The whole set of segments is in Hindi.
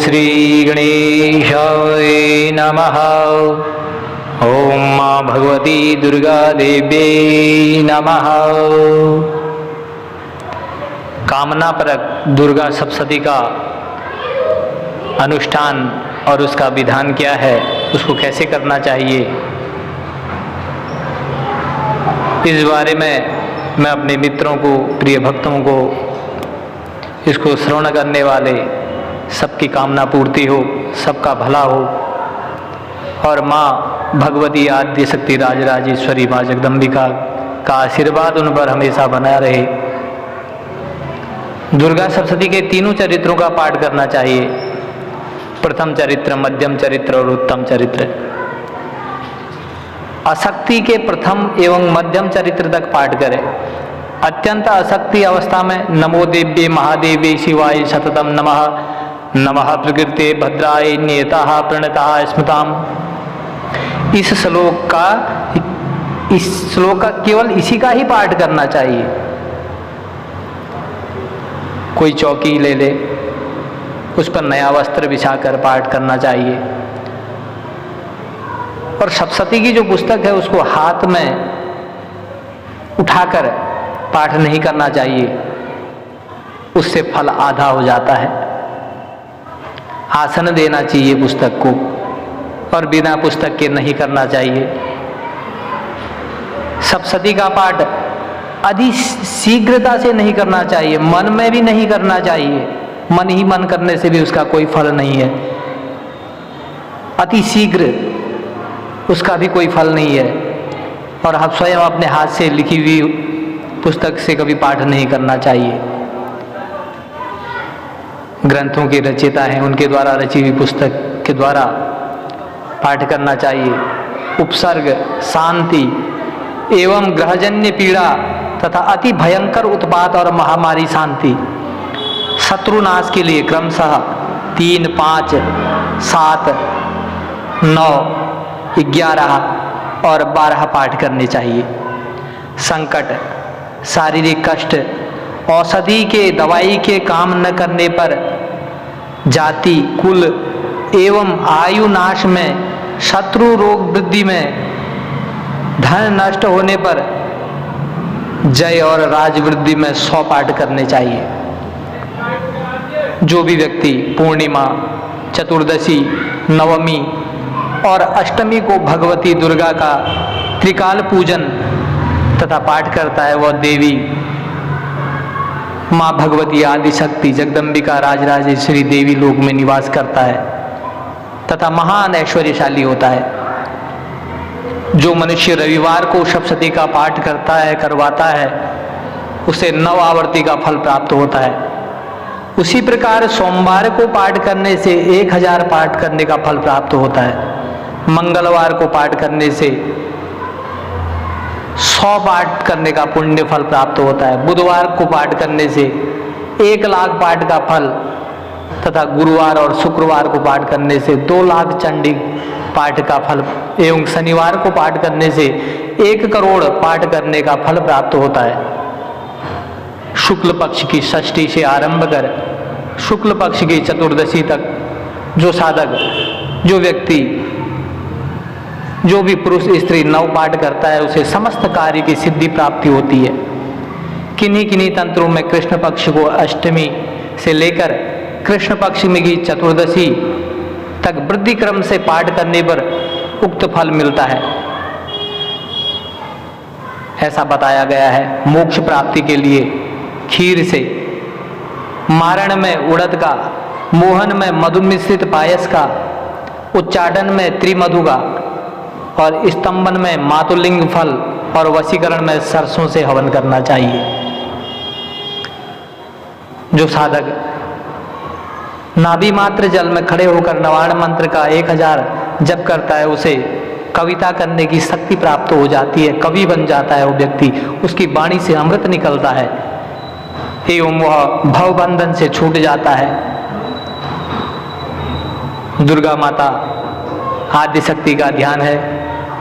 श्री गणेशाय नमः। ओम माँ भगवती दुर्गा देव्यै नमः। कामना परक दुर्गा सप्तशती का अनुष्ठान और उसका विधान क्या है, उसको कैसे करना चाहिए, इस बारे में मैं अपने मित्रों को, प्रिय भक्तों को, इसको श्रवण करने वाले सबकी कामना पूर्ति हो, सबका भला हो और माँ भगवती आद्य शक्ति राजराजेश्वरी माँ जगदम्बिका का आशीर्वाद उन पर हमेशा बना रहे। दुर्गा सप्तशती के तीनों चरित्रों का पाठ करना चाहिए, प्रथम चरित्र, मध्यम चरित्र और उत्तम चरित्र। अशक्ति के प्रथम एवं मध्यम चरित्र तक पाठ करें। अत्यंत अशक्ति अवस्था में नमो देव्ये महादेव्ये शिवाय सततम नमः, नमः प्रकृते भद्राय नियताः प्रणताः स्मृताम्। इस श्लोक का केवल इसी का ही पाठ करना चाहिए। कोई चौकी ले ले, उस पर नया वस्त्र बिछाकर पाठ करना चाहिए। और सप्तशती की जो पुस्तक है उसको हाथ में उठाकर पाठ नहीं करना चाहिए, उससे फल आधा हो जाता है। आसन देना चाहिए पुस्तक को और बिना पुस्तक के नहीं करना चाहिए। सप्तशती का पाठ अधिक शीघ्रता से नहीं करना चाहिए, मन में भी नहीं करना चाहिए। मन ही मन करने से भी उसका कोई फल नहीं है। अति शीघ्र उसका भी कोई फल नहीं है। और आप स्वयं अपने हाथ से लिखी हुई पुस्तक से कभी पाठ नहीं करना चाहिए। ग्रंथों के रचयिता हैं, उनके द्वारा रची हुई पुस्तक के द्वारा पाठ करना चाहिए। उपसर्ग, शांति एवं ग्रहजन्य पीड़ा तथा अति भयंकर उत्पात और महामारी शांति, शत्रुनाश के लिए क्रमशः 3, 5, 7, 9, 11 और 12 पाठ करने चाहिए। संकट, शारीरिक कष्ट, औषधि के दवाई के काम न करने पर, जाति, कुल एवं आयु नाश में, शत्रु रोग वृद्धि में, धन नष्ट होने पर, जय और राजवृद्धि में 100 पाठ करने चाहिए। जो भी व्यक्ति पूर्णिमा, चतुर्दशी, नवमी और अष्टमी को भगवती दुर्गा का त्रिकाल पूजन तथा पाठ करता है, वह देवी माँ भगवती आदि शक्ति जगदम्बिका राजराजेश्वरी देवी लोक में निवास करता है तथा महान ऐश्वर्यशाली होता है। जो मनुष्य रविवार को सप्तशती का पाठ करता है, करवाता है, उसे 9 आवर्ती का फल प्राप्त होता है। उसी प्रकार सोमवार को पाठ करने से 1000 पाठ करने का फल प्राप्त होता है। मंगलवार को पाठ करने से 100 पाठ करने का पुण्य फल प्राप्त होता है। बुधवार को पाठ करने से 1 लाख पाठ का फल तथा गुरुवार और शुक्रवार को पाठ करने से 2 लाख चंडी पाठ का फल एवं शनिवार को पाठ करने से 1 करोड़ पाठ करने का फल प्राप्त होता है। शुक्ल पक्ष की षष्ठी से आरंभ कर शुक्ल पक्ष की चतुर्दशी तक जो साधक, जो व्यक्ति, जो भी पुरुष स्त्री 9 पाठ करता है, उसे समस्त कार्य की सिद्धि प्राप्ति होती है। किन्हीं किन्हीं तंत्रों में कृष्ण पक्ष को अष्टमी से लेकर कृष्ण पक्ष में की चतुर्दशी तक वृद्धि क्रम से पाठ करने पर उक्त फल मिलता है, ऐसा बताया गया है। मोक्ष प्राप्ति के लिए खीर से, मारण में उड़द का, मोहन में मधु मिश्रित पायस का, उच्चाटन में त्रिमधु का और स्तंभन में मातुलिंग फल और वशीकरण में सरसों से हवन करना चाहिए। जो साधक नाभि मात्र जल में खड़े होकर नवार्ण मंत्र का 1000 जप करता है, उसे कविता करने की शक्ति प्राप्त हो जाती है, कवि बन जाता है वो व्यक्ति। उसकी वाणी से अमृत निकलता है एवं वह भवबंधन से छूट जाता है। दुर्गा माता आदि शक्ति का ध्यान है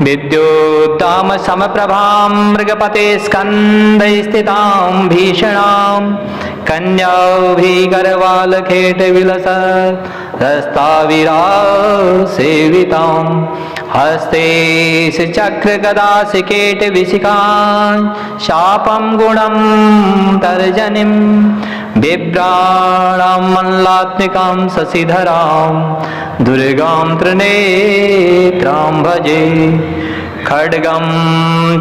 विद्युत्ताम समप्रभां मृगपते स्कन्धे स्थितां भीषणां कन्याभिगर्वालखेटविलसत्स्ताविरासेवितां हस्ते चक्रगदासिकेटविशिखां शापं गुणं तर्जनीं बिभ्राणां मल्लात्मिकां शशिधरां दुर्गां त्रिनेत्रां भजे खड्गं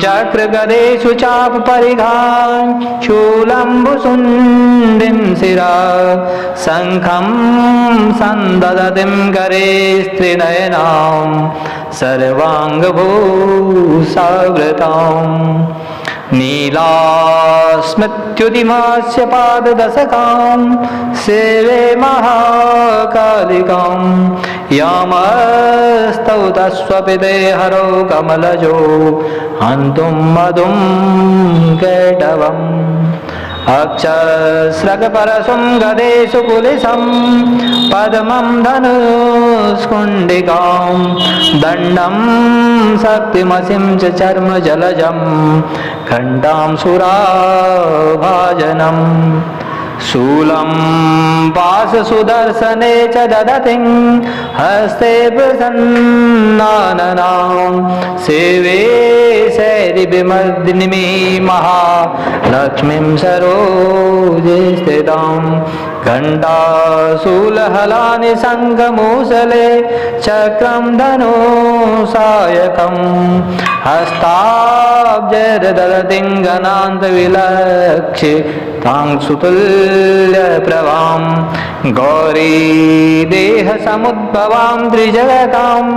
चक्रगदेषु चापपरिघां शूलम्बुसुण्डिं शिरा शङ्खं सन्ददतिं करे स्त्रिनयनां सर्वाङ्गभूषावृतां नीलास्मत्युदिमास्य पाददशकां सेवे महाकालिकां यामस्तौतस्वपिते हरो कमलजो हन्तुं मधुं कैटवम् अक्षस्रगपरशुं गदेषु कुलिशं पद्मं धनुष्कुण्डिकां दण्डं शक्तिमसिं च चर्मजलजं घण्टां सुराभाजनम् शूलं पाशसुदर्शने च ददतिं हस्ते प्रसन्नाननां सेवे शैरिविमर्दिनीं महालक्ष्मीं सरोजे स्थितां घण्टाशूलहलानि शङ्खमुसले चक्रं धनुषायकं हस्ताब्जैर्ददतिं घनान्तविलक्षितां सुतुल्यप्रभां गौरी देहसमुद्भवां त्रिजगताम्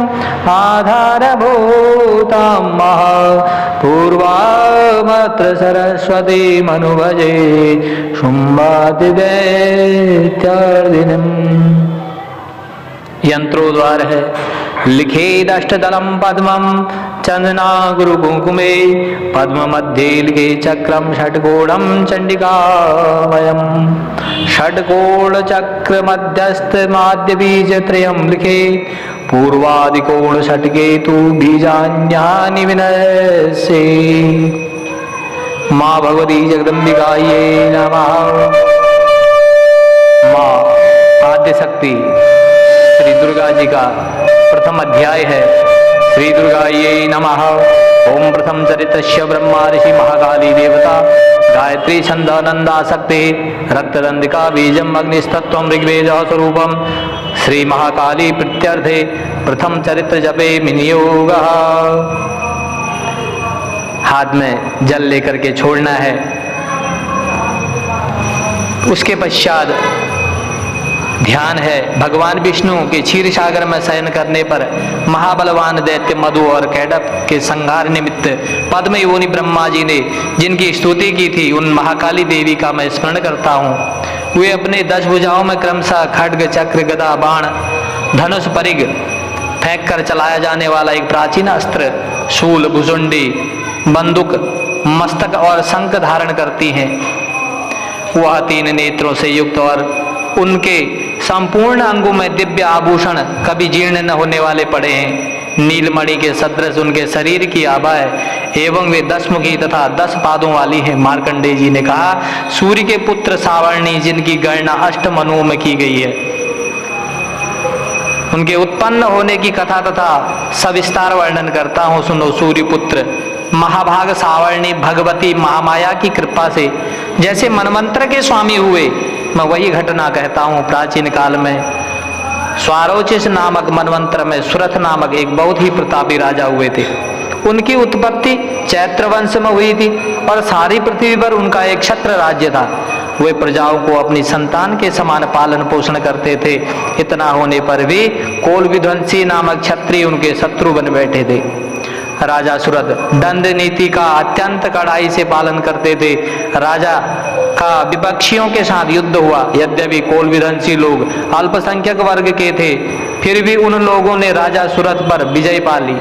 आधारभूतां महापूर्वामत्र सरस्वतीमनुभजे शुम्भादिदैत्यार्दिनीम्। यंत्रोद्वार है लिखेदष्टदलं पद्मं चंदना गुरु कुंकुमे पद्म मध्ये लिखे चक्रम षट्कोणं चंडिकामयम् षट्कोण चक्र मध्यस्थ माध्य बीज त्रयं लिखे पूर्वादिकोण षट्केतु बीजान्यानि विनश्ये। माँ भगवती जगदम्बिकायै नमः। माँ आद्य शक्ति श्री दुर्गा जी का प्रथम अध्याय है। श्री दुर्गायै नमः। ओम प्रथम चरितस्य ब्रह्मा ऋषि महाकाली देवता गायत्री छंदानंदासक्ति रक्तदंडिका बीजम अग्निस्तत्वं ऋग्वेद स्वरूपम श्री महाकाली प्रीत्यर्थे प्रथम चरित्र जपे विनियोग। हाथ में जल लेकर के छोड़ना है। उसके पश्चात ध्यान है भगवान विष्णु के क्षीर सागर में शयन करने पर महाबलवान दैत्य मधु और कैडप के संहार निमित्त पद्म योनि ब्रह्मा जी ने जिनकी स्तुति की थी उन महाकाली देवी का मैं स्मरण करता हूँ। वे अपने 10 भुजाओं में क्रमशः खड्ग चक्र गदा बाण धनुष परिग फेंक कर चलाया जाने वाला एक प्राचीन अस्त्र शूल भुजुंडी बंदूक मस्तक और शंख धारण करती हैं। वह 3 नेत्रों से युक्त और उनके संपूर्ण अंगों में दिव्य आभूषण कभी जीर्ण न होने वाले पड़े हैं। नीलमणि के सदृश उनके शरीर की आभा है एवं वे 10 मुखी तथा 10 पादों वाली हैं। मार्कंडेय जी ने कहा सूर्य के पुत्र सावर्णी जिनकी गणना 8 मनुओं में की गई है उनके उत्पन्न होने की कथा तथा सविस्तार वर्णन करता हूँ। सुनो। सूर्य पुत्र महाभाग सावर्णी भगवती महामाया की कृपा से जैसे मनमंत्र के स्वामी हुए मैं वही घटना कहता हूँ। प्राचीन काल में स्वारोचिष नामक मनवंतर में सुरथ नामक एक बहुत ही प्रतापी राजा हुए थे। उनकी उत्पत्ति चैत्र वंश में हुई थी और सारी पृथ्वी पर उनका एक छत्र राज्य था। वे प्रजाओं को अपनी संतान के समान पालन पोषण करते थे। इतना होने पर भी कोल विध्वंसी नामक क्षत्रिय उनके शत्रु बन बैठे थे। राजा सुरथ दंड नीति का अत्यंत कड़ाई से पालन करते थे। राजा का विपक्षियों के साथ युद्ध हुआ। यद्यपि कोल विध्वंसी लोग अल्पसंख्यक वर्ग के थे फिर भी उन लोगों ने राजा सुरथ पर विजय पा ली।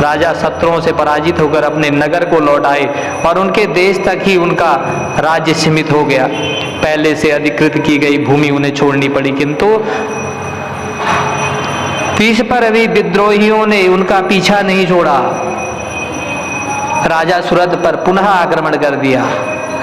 राजा शत्रुओं से पराजित होकर अपने नगर को लौट आए और उनके देश तक ही उनका राज्य सीमित हो गया। पहले से अधिकृत की गई भूमि उन्हें छोड़नी पड़ी किंतु पीछ पर भी विद्रोहियों ने उनका पीछा नहीं छोड़ा। राजा सुरथ पर पुनः आक्रमण कर दिया।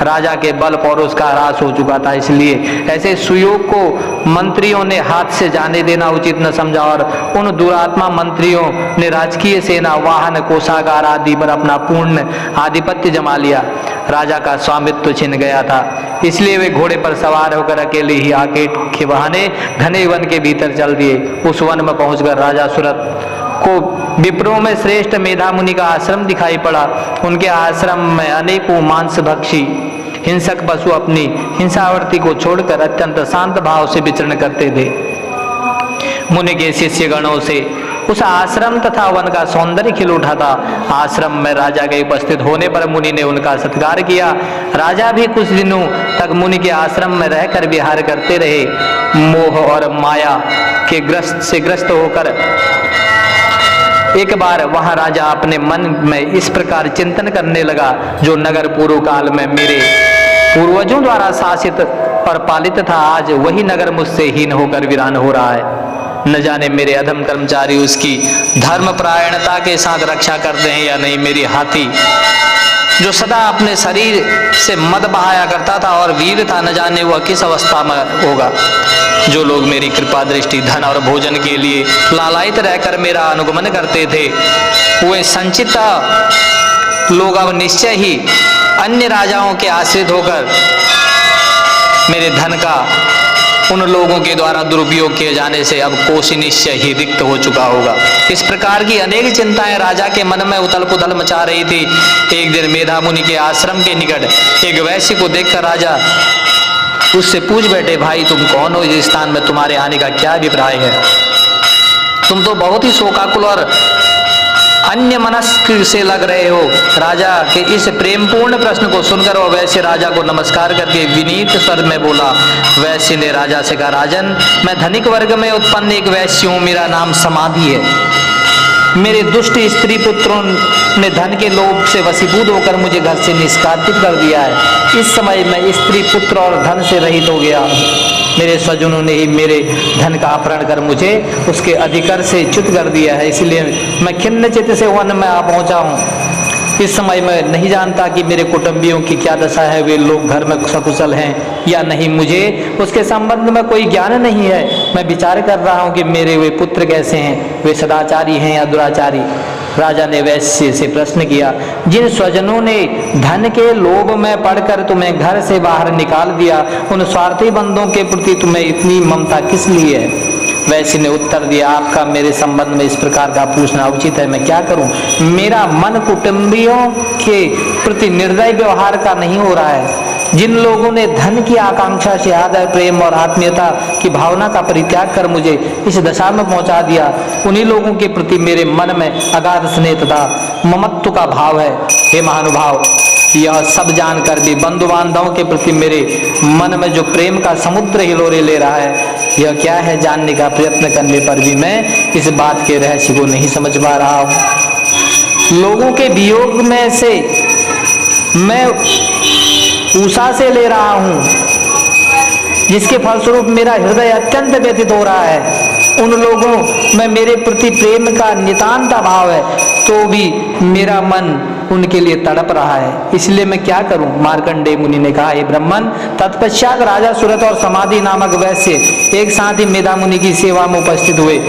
राजा के बल पौरुष का ह्रास हो चुका था, इसलिए ऐसे सुयोग को मंत्रियों ने हाथ से जाने देना उचित न समझा और उन दुरात्मा मंत्रियों ने राजकीय सेना, वाहन, कोषागार आदि पर अपना पूर्ण आधिपत्य जमा लिया। राजा का स्वामित्व छिन गया था, इसलिए वे घोड़े पर सवार होकर अकेले ही आके के बहाने घने वन के भीतर चल दिए। उस वन में पहुंचकर राजा सुरथ को विप्रों में श्रेष्ठ मेधा मुनि का आश्रम दिखाई पड़ा। उनके आश्रम में अनेकों मांसभक्षी हिंसक पशु अपनी हिंसावर्ती को छोड़कर अत्यंत शांत भाव से विचरण करते थे। मुनि के शिष्य गणों से उस आश्रम तथा वन का सौंदर्य खिल उठा था। आश्रम में राजा के उपस्थित होने पर मुनि ने उनका सत्कार किया। राजा भी कुछ दिनों तक मुनि के आश्रम में रहकर विहार करते रहे। मोह और माया के ग्रस्त होकर एक बार वहां राजा अपने मन में इस प्रकार चिंतन करने लगा, जो नगर पूर्व काल में मेरे पूर्वजों द्वारा शासित और पालित था, आज वही नगर मुझसे हीन होकर वीरान हो रहा है। न जाने मेरे अधम कर्मचारी उसकी धर्म परायणता के साथ रक्षा करते हैं या नहीं। मेरी हाथी जो सदा अपने शरीर से मद बहाया करता था और वीर था, न जाने वह किस अवस्था में होगा। जो लोग मेरी कृपा दृष्टि, धन और भोजन के लिए लालायित रहकर मेरा अनुगमन करते थे, वे संचित लोग अब निश्चय ही अन्य राजाओं के आश्रित होकर मेरे धन का उन लोगों के द्वारा दुरुपयोग किए जाने से अब कोष निश्चय ही रिक्त हो चुका होगा। इस प्रकार की अनेक चिंताएं राजा के मन में उथल पुथल मचा रही थी। एक दिन मेधा मुनि के आश्रम के निकट एक वैश्य को देखकर राजा उससे पूछ बैठे, भाई तुम कौन हो? इस स्थान में तुम्हारे आने का क्या अभिप्राय है? तुम तो बहुत ही शोकाकुल और अन्य मनस्क से लग रहे हो। राजा के इस प्रेमपूर्ण प्रश्न को सुनकर वह वैश्य राजा को नमस्कार करके विनीत स्वर में बोला। वैश्य ने राजा से कहा, राजन, मैं धनिक वर्ग में उत्पन्न एक वैश्य हूँ, मेरा नाम समाधि है। मेरे दुष्ट स्त्री पुत्रों ने धन के लोभ से वशीभूत होकर मुझे घर से निष्कासित कर दिया है। इस समय मैं स्त्री, पुत्र और धन से रहित हो गया। मेरे स्वजनों ने ही मेरे धन का अपहरण कर मुझे उसके अधिकार से च्युत कर दिया है, इसलिए मैं खिन्न चित्त से वन में आ पहुंचा हूँ। इस समय मैं नहीं जानता कि मेरे कुटुंबियों की क्या दशा है, वे लोग घर में सकुशल हैं या नहीं। मुझे उसके संबंध में कोई ज्ञान नहीं है। मैं विचार कर रहा हूँ कि मेरे वे पुत्र कैसे हैं, वे सदाचारी हैं या दुराचारी। राजा ने वैश्य से प्रश्न किया, जिन स्वजनों ने धन के लोभ में पड़कर तुम्हें घर से बाहर निकाल दिया, उन स्वार्थी बंदों के प्रति तुम्हें इतनी ममता किस लिए है? वैश्य ने उत्तर दिया, आपका मेरे संबंध में इस प्रकार का पूछना उचित है, मैं क्या करूं? मेरा मन कुटुंबियों के प्रति निर्दय व्यवहार का नहीं हो रहा है। जिन लोगों ने धन की आकांक्षा से आदर, प्रेम और आत्मीयता की भावना का परित्याग कर मुझे इस दशा में पहुंचा दिया, उन्हीं लोगों के प्रति मेरे मन में अगाध स्नेह तथा ममत्व का भाव है। हे महानुभाव, यह सब जानकर भी बंधु बांधवों के प्रति मेरे मन में जो प्रेम का समुद्र हिलोरे ले रहा है, यह क्या है? जानने का प्रयत्न करने पर भी मैं इस बात के रहस्य को नहीं समझ पा रहा हूँ। लोगों के वियोग में से मैं ऊषा से ले रहा हूँ, जिसके फलस्वरूप मेरा हृदय अत्यंत व्यथित हो रहा है। उन लोगों में मेरे प्रति प्रेम का नितांत अभाव है, तो भी मेरा मन उनके लिए तड़प रहा है। इसलिए मैं क्या करूं? मार्कंडेय मुनि ने कहा, हे ब्राह्मण, तत्पश्चात राजा सुरथ और समाधि नामक वैश्य एक साथ ही मेधा मुनि की सेवा में उपस्थित हुए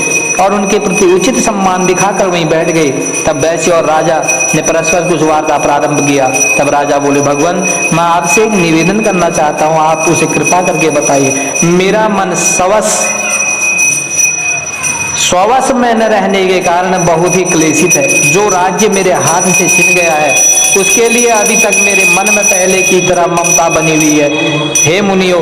और उनके प्रति उचित सम्मान दिखाकर वहीं बैठ गए। तब वैश्य और राजा ने परस्पर कुछ वार्ता प्रारंभ किया। तब राजा बोले, भगवान, मैं आपसे एक निवेदन करना चाहता हूँ, आप उसे कृपा करके बताइए। मेरा मन स्ववश में न रहने के कारण बहुत ही क्लेशित है। जो राज्य मेरे हाथ से छिन गया है, उसके लिए अभी तक मेरे मन में पहले की तरह ममता बनी हुई है। हे मुनियों,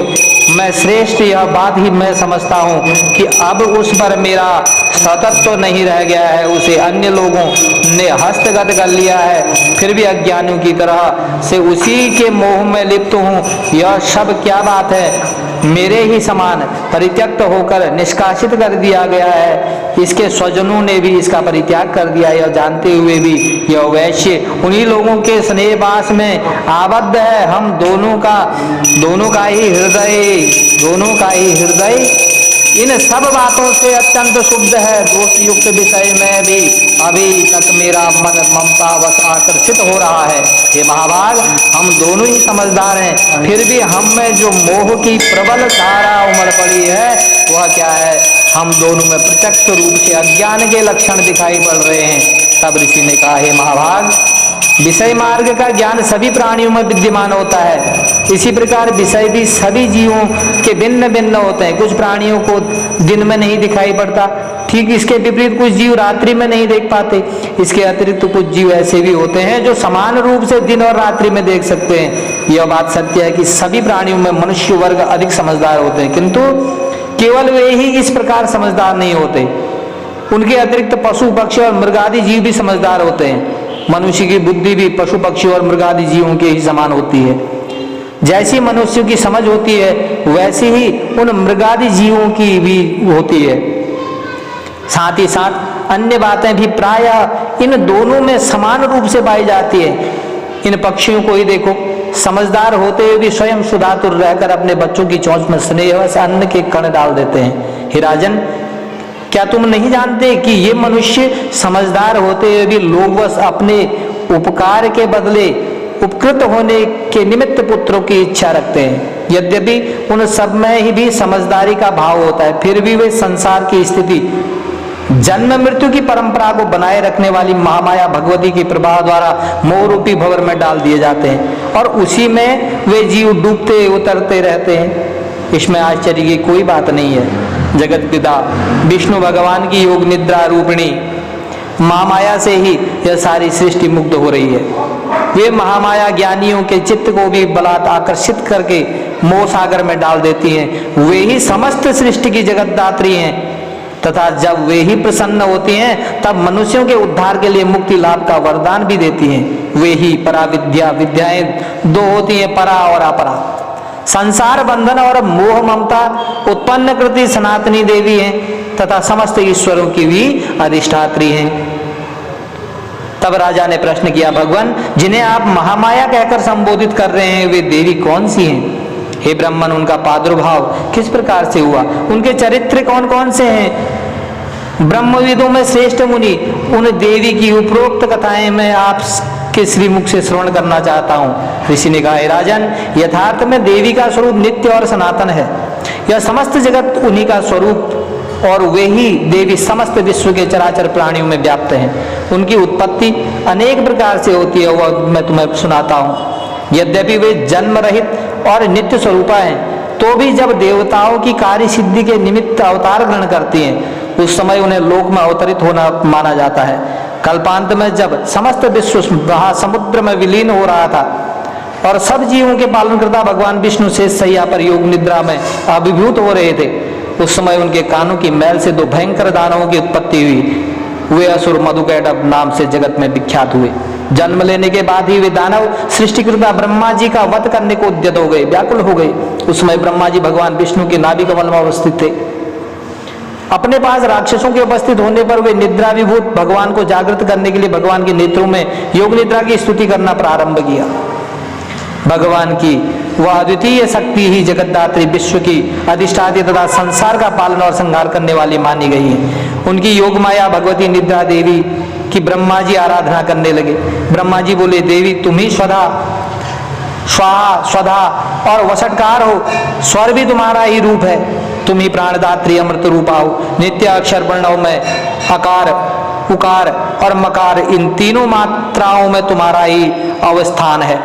मैं श्रेष्ठ यह बात ही मैं समझता हूँ कि अब उस पर मेरा सतत तो नहीं रह गया है, उसे अन्य लोगों ने हस्तगत कर लिया है। फिर भी अज्ञानियों की तरह से उसी के मोह में लिप्त हूँ। यह सब क्या बात है? मेरे ही समान परित्यक्त होकर निष्कासित कर दिया गया है। इसके स्वजनों ने भी इसका परित्याग कर दिया। यह जानते हुए भी यह वैश्य उन्हीं लोगों के स्नेहवास में आबद्ध है। हम दोनों का ही हृदय इन सब बातों से अत्यंत शुद्ध है। दोष युक्त विषय में भी अभी तक मेरा मन ममतावश आकर्षित हो रहा है। हे महाभाग, हम दोनों ही समझदार हैं, फिर भी हम में जो मोह की प्रबल धारा उमड़ पड़ी है वह क्या है? हम दोनों में प्रत्यक्ष रूप से अज्ञान के लक्षण दिखाई पड़ रहे हैं। तब ऋषि ने कहा, हे महाभाग, विषय मार्ग का ज्ञान सभी प्राणियों में विद्यमान होता है। इसी प्रकार विषय भी सभी जीवों के भिन्न भिन्न होते हैं। कुछ प्राणियों को दिन में नहीं दिखाई पड़ता, ठीक इसके विपरीत कुछ जीव रात्रि में नहीं देख पाते। इसके अतिरिक्त कुछ जीव ऐसे भी होते हैं जो समान रूप से दिन और रात्रि में देख सकते हैं। यह बात सत्य है कि सभी प्राणियों में मनुष्य वर्ग अधिक समझदार होते हैं, किंतु केवल वे ही इस प्रकार समझदार नहीं होते। उनके अतिरिक्त पशु पक्षी और मृगादि जीव भी समझदार होते हैं। मनुष्य की बुद्धि भी पशु पक्षी और मृगादि जीवों के ही समान होती है। जैसी मनुष्य की समझ होती है वैसी ही उन मृगादि जीवों की भी होती है। साथ ही साथ अन्य बातें भी प्रायः इन दोनों में समान रूप से पाई जाती है। इन पक्षियों को ही देखो, समझदार होते हुए भी स्वयं सुधातुर रहकर अपने बच्चों की चोंच में स्नेह से अन्न के कण डाल देते हैं। हे राजन, क्या तुम नहीं जानते कि ये मनुष्य समझदार होते हुए भी लोभवश अपने उपकार के बदले उपकृत होने के निमित्त पुत्रों की इच्छा रखते हैं? यद्यपि उन सब में ही भी समझदारी का भाव होता है, फिर भी वे संसार की स्थिति, जन्म मृत्यु की परंपरा को बनाए रखने वाली महामाया भगवती की प्रभाव द्वारा मोह रूपी भंवर में डाल दिए जाते हैं और उसी में वे जीव डूबते उतरते रहते हैं। इसमें आश्चर्य की कोई बात नहीं है। जगत पिता विष्णु भगवान की योग निद्रा रूपिणी महामाया से ही यह सारी सृष्टि मुग्ध हो रही है। वे महामाया ज्ञानियों के चित्त को भी बलात् आकर्षित करके मोह सागर में डाल देती हैं। वे ही समस्त सृष्टि की जगतदात्री हैं तथा जब वे ही प्रसन्न होती हैं तब मनुष्यों के उद्धार के लिए मुक्ति लाभ का वरदान भी देती हैं। वे ही पराविद्या, विद्याएं दो होती हैं, परा और अपरा। संसार बंधन और मोह ममता उत्पन्न करती सनातनी देवी हैं तथा समस्त ईश्वरों की भी अधिष्ठात्री हैं। तब राजा ने प्रश्न किया, भगवान, जिन्हें आप महामाया कहकर संबोधित कर रहे हैं वे देवी कौन सी हैं? हे ब्राह्मण, उनका प्रादुर्भाव किस प्रकार से हुआ? उनके चरित्र कौन कौन से हैं? ब्रह्मविदों में श्रेष्ठ मुनि उन देवी की उपरोक्त कथाएं मैं आपके श्रीमुख से श्रवण करना चाहता हूँ। ऋषि ने कहा, राजन, यथार्थ में देवी का स्वरूप नित्य और सनातन है। यह समस्त जगत उन्हीं का स्वरूप और वे ही देवी समस्त विश्व के चराचर प्राणियों में व्याप्त हैं। उनकी उत्पत्ति अनेक प्रकार से होती है, वह मैं तुम्हें सुनाता हूँ। यद्यपि वे जन्म रहित और नित्य स्वरूपा हैं, तो भी जब देवताओं की कार्य सिद्धि के निमित्त अवतार ग्रहण करती हैं उस समय उन्हें लोक में अवतरित होना माना जाता है। कल्पांत में जब समस्त विश्व महासमुद्र में विलीन हो रहा था और सब जीवों के पालनकर्ता भगवान विष्णु शेष सैया पर योग निद्रा में अभिभूत हो रहे थे, उस समय उनके कानों की मैल से दो भयंकर दानवों की उत्पत्ति हुई। वे असुर मधुकैटभ नाम से जगत में विख्यात हुए। जन्म लेने के बाद ही वे दानव सृष्टिकर्ता ब्रह्मा जी का वध करने को उद्यत हो गए, व्याकुल हो गए। उस समय ब्रह्मा जी भगवान विष्णु के नाभि कमल में अवस्थित थे। अपने पास राक्षसों के उपस्थित होने पर वे निद्रा विभूत भगवान को जागृत करने के लिए भगवान के नेत्रों में योग निद्रा की स्तुति करना प्रारंभ किया। भगवान की वह अद्वितीय शक्ति ही जगतदात्री, विश्व की अधिष्ठात्री तथा संसार का पालन और संहार करने वाली मानी गई है। उनकी योग माया भगवती निद्रा देवी की ब्रह्मा जी आराधना करने लगे। ब्रह्मा जी बोले, देवी तुम ही स्वधा स्वाहा स्वधा और वसटकार हो, स्वर भी तुम्हारा ही रूप है। तुम ही प्राणदात्री अमृत रूपा हो। नित्य अक्षर वर्णों में अकार, उकार और मकार, इन तीनों मात्राओं में तुम्हारा ही अवस्थान है।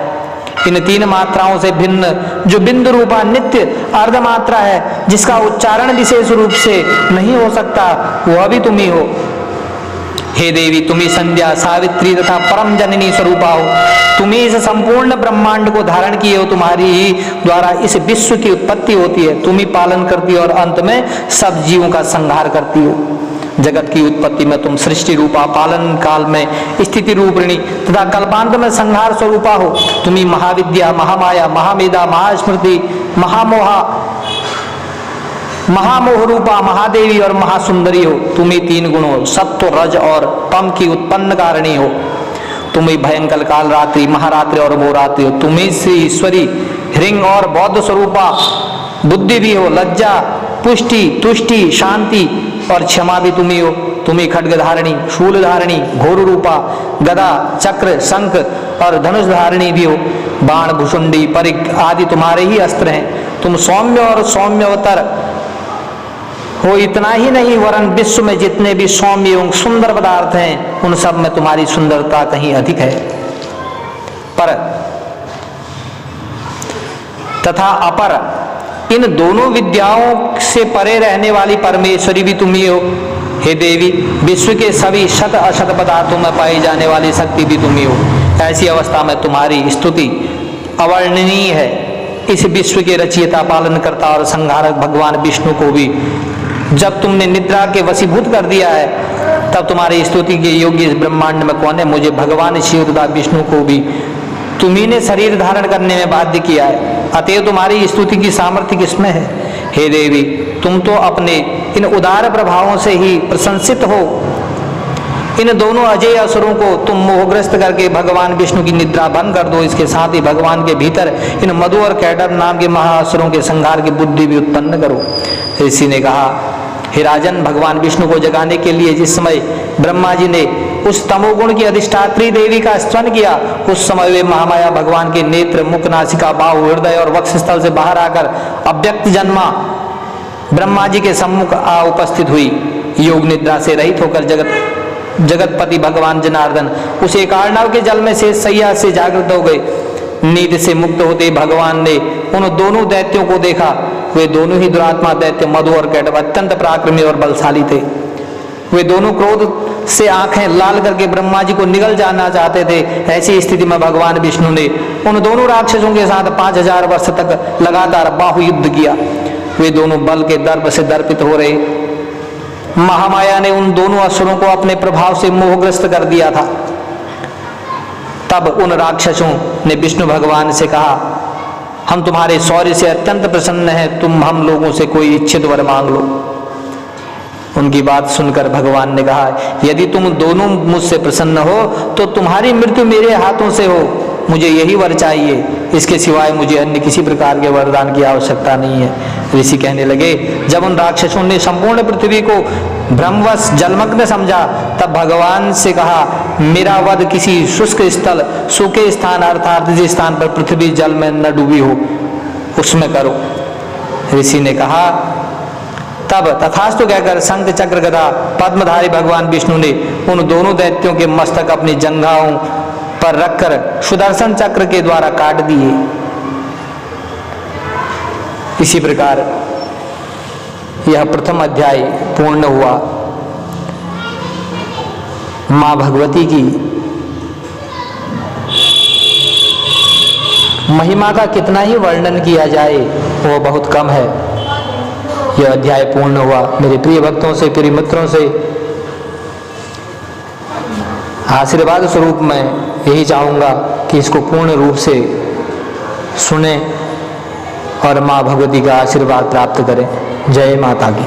इन तीन मात्राओं से भिन्न जो बिंदु रूपा नित्य अर्ध मात्रा है, जिसका उच्चारण विशेष रूप से नहीं हो सकता, वह भी तुम ही हो। हे देवी, तुम ही संध्या, सावित्री तथा परम जननी स्वरूपा हो। तुम ही इस संपूर्ण ब्रह्मांड को धारण किए हो। तुम्हारी ही द्वारा इस विश्व की उत्पत्ति होती है। तुम ही पालन करती हो और अंत में सब जीवों का संहार करती हो। जगत की उत्पत्ति में तुम सृष्टि रूपा, पालन काल में स्थिति रूपिणी तथा कल्पांत में संहार स्वरूपा हो। तुम ही महाविद्या, महामाया, महामेधा, महास्मृति, महामोहा, महामोह रूपा, महादेवी और महासुंदरी हो। तुम ही तीन गुण हो, सत्व, रज और तम की उत्पन्न कारिणी हो। तुम ही भयंकर काल रात्रि, महारात्रि और मोहरात्रि हो। तुम ही श्री ईश्वरी, ह्रिंग और बौद्ध स्वरूपा बुद्धि भी हो, लज्जा, पुष्टि, तुष्टि, शांति और क्षमा भी तुम्ही हो। तुम्ही खड्ग धारणी, शूल धारणी, घोर रूपा, गदा, चक्र, शंख और धनुष धारणी भी हो। बाण, भुषुंडी, परिघ आदि तुम्हारे ही अस्त्र हैं। तुम सौम्य और सौम्यवतर हो। इतना ही नहीं, वरन विश्व में जितने भी सौम्य एवं सुंदर पदार्थ हैं उन सब में तुम्हारी सुंदरता कहीं अधिक है। पर तथा अपर, इन दोनों विद्याओं से परे रहने वाली परमेश्वरी भी तुम ही हो। हे देवी, विश्व के सभी शत अशत पदार्थों में पाई जाने वाली शक्ति भी तुम ही हो। ऐसी अवस्था में तुम्हारी स्तुति अवर्णनीय है। इस विश्व के रचयिता, पालन करता और संहारक भगवान विष्णु को भी जब तुमने निद्रा के वशीभूत कर दिया है, तब तुम्हारी स्तुति के योग्य इस ब्रह्मांड में कौन है। मुझे भगवान शिव तथा विष्णु को भी तुम्ही ने शरीर धारण करने में बाध्य किया है, अतएव तुम्हारी स्तुति की सामर्थ्य किसमें है। हे देवी, तुम तो अपने इन उदार प्रभावों से ही प्रशंसित हो। इन दोनों अजय असुरों को तुम मोहग्रस्त करके भगवान विष्णु की निद्रा भंग कर दो। इसके साथ ही भगवान के भीतर इन मधु और कैटभ नाम के महाअसुरों के संहार की बुद्धि भी उत्पन्न करो। ऋषि ने कहा, हे राजन, भगवान विष्णु को जगाने के लिए जिस समय ब्रह्मा जी ने उस तमोगुण की अधिष्ठात्री देवी का स्तवन किया, उस समय वे महामाया भगवान के नेत्र, मुख, नासिका, बाहु, हृदय और वक्षस्थल से बाहर आकर अव्यक्त जन्मा ब्रह्मा जी के सम्मुख आ उपस्थित हुई। योग निद्रा से रहित होकर जगतपति भगवान जनार्दन उस एकार्णव के जल में शेष सैया से जागृत हो गए। नींद से मुक्त होते भगवान ने उन दोनों दैत्यों को देखा। वे दोनों ही दुरात्मा दैत्य मधु और कैटभ अत्यंत पराक्रमी और बलशाली थे। वे दोनों क्रोध से आंखें लाल करके ब्रह्मा जी को निगल जाना चाहते थे। ऐसी स्थिति में भगवान विष्णु ने उन दोनों राक्षसों के साथ 5000 वर्ष तक लगातार बाहु युद्ध किया। वे दोनों बल के दर्प से दर्पित हो रहे। महामाया ने उन दोनों असुरों को अपने प्रभाव से मोहग्रस्त कर दिया था। तब उन राक्षसों ने विष्णु भगवान से कहा, हम तुम्हारे शौर्य से अत्यंत प्रसन्न हैं, तुम हम लोगों से कोई इच्छित वर मांग लो। उनकी बात सुनकर भगवान ने कहा, यदि तुम दोनों मुझसे प्रसन्न हो तो तुम्हारी मृत्यु मेरे हाथों से हो। मुझे यही वर चाहिए, इसके सिवाय मुझे अन्य किसी प्रकार के वरदान की आवश्यकता नहीं है। ऋषि कहने लगे, जब उन राक्षसों ने संपूर्ण पृथ्वी को भ्रमवश जलमग्न समझा, तब भगवान से कहा, मेरा वध किसी शुष्क स्थल, सूखे स्थान अर्थात जिस स्थान पर पृथ्वी जल में न डूबी हो उसमें करो। ऋषि ने कहा, तब तथास्तु कहकर शंख, चक्र, गदा पद्मधारी भगवान विष्णु ने उन दोनों दैत्यों के मस्तक अपनी जंघाओं पर रखकर सुदर्शन चक्र के द्वारा काट दिए। इसी प्रकार यह प्रथम अध्याय पूर्ण हुआ। मां भगवती की महिमा का कितना ही वर्णन किया जाए वो बहुत कम है। यह अध्याय पूर्ण हुआ। मेरे प्रिय भक्तों से, प्रिय मित्रों से आशीर्वाद स्वरूप मैं यही चाहूँगा कि इसको पूर्ण रूप से सुने और माँ भगवती का आशीर्वाद प्राप्त करें। जय माता की।